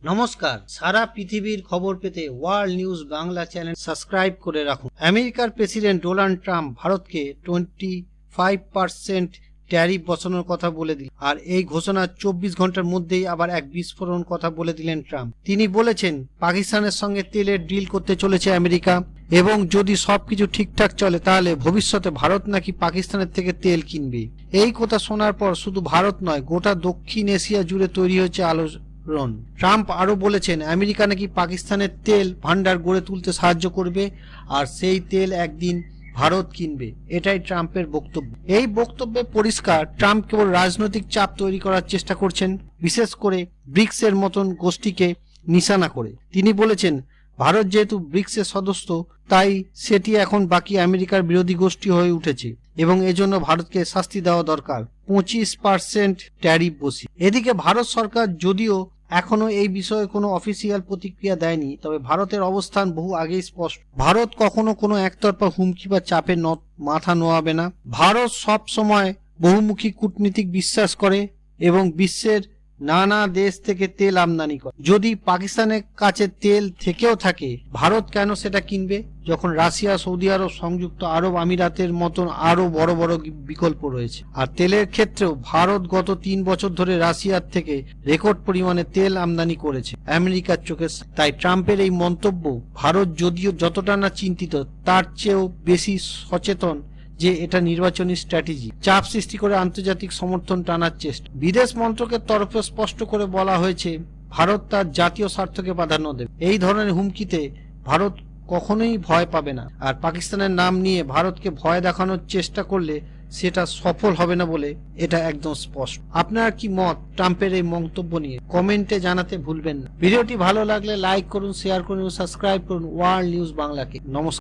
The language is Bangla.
নমস্কার, সারা পৃথিবীর খবর পেতে world news Bangla channel subscribe করে রাখুন। আমেরিকার প্রেসিডেন্ট ডোনাল্ড ট্রাম্প ভারতকে 25% ট্যারিফ বসানোর কথা বলে দিল, আর এই ঘোষণা 24 ঘন্টার মধ্যেই আবার এক বিস্ফোরণ কথা বলে দিলেন ট্রাম্প। তিনি বলেছেন পাকিস্তানের সঙ্গে তেলের ডিল করতে চলেছে আমেরিকা, এবং যদি সবকিছু ঠিকঠাক চলে তাহলে ভবিষ্যতে ভারত নাকি পাকিস্তানের থেকে তেল কিনবে। এই কথা শোনার পর শুধু ভারত নয়, গোটা দক্ষিণ এশিয়া জুড়ে তৈরি হয়েছে আলোড়ন। ট্রাম্প আরো বলেছেন আমেরিকা নাকি পাকিস্তানের তেল ভান্ডার গড়ে তুলতে সাহায্য করবে, আর সেই তেল একদিন ভারত কিনবে। এটাই ট্রাম্পের বক্তব্য। এই বক্তব্যে পরিষ্কার ট্রাম্প কেবল রাজনৈতিক চাপ তৈরি করার চেষ্টা করছেন, বিশেষ করে ব্রিক্স এর মতন গোষ্ঠীকে নিশানা করে। তিনি বলেছেন ভারত যেহেতু ব্রিক্সের সদস্য, তাই সেটি এখন বাকি আমেরিকার বিরোধী গোষ্ঠী হয়ে উঠেছে এবং এজন্য ভারতকে শাস্তি দেওয়া দরকার। 25% ট্যারিফ বসি। এদিকে ভারত সরকার যদিও এখনো এই বিষয়ে কোনো অফিসিয়াল প্রতিক্রিয়া দেয়নি, তবে ভারতের অবস্থান বহু আগেই স্পষ্ট। ভারত কখনো কোনো একতরফা হুমকি বা চাপে মাথা নোয়াবে না। ভারত সব সময় বহুমুখী কূটনীতিক বিশ্বাস করে এবং বিশ্বের নানা দেশ থেকে তেল আমদানি করে। যদি পাকিস্তানের কাছে তেল থেকেও থাকে, ভারত কেন সেটা কিনবে যখন রাশিয়া, সৌদি আরব, সংযুক্ত আরব আমিরাতের মতন আরো বড় বড় বিকল্প রয়েছে? আর তেলের ক্ষেত্রেও ভারত গত 3 বছর ধরে রাশিয়ার থেকে রেকর্ড পরিমাণে তেল আমদানি করেছে আমেরিকার চোখে। তাই ট্রাম্পের এই মন্তব্য ভারত যদিও যতটা না চিন্তিত, তার চেয়েও বেশি সচেতন যে এটা নির্বাচনী স্ট্র্যাটেজি, চাপ সৃষ্টি করে আন্তর্জাতিক সমর্থন টানার চেষ্টা। বিদেশ মন্ত্রকের তরফে স্পষ্ট করে বলা হয়েছে ভারত তার জাতীয় স্বার্থকে প্রাধান্য দেবে। এই ধরনের হুমকিতে ভারত কখনোই ভয় পাবে না, আর পাকিস্তানের নাম নিয়ে ভারতকে ভয় দেখানোর চেষ্টা করলে সেটা সফল হবে না বলে এটা একদম স্পষ্ট। আপনার কি মত ট্রাম্পের এই মন্তব্য নিয়ে? কমেন্টে জানাতে ভুলবেন না। ভিডিওটি ভালো লাগলে লাইক করুন, শেয়ার করুন, সাবস্ক্রাইব করুন ওয়ার্ল্ড নিউজ বাংলাকে। নমস্কার।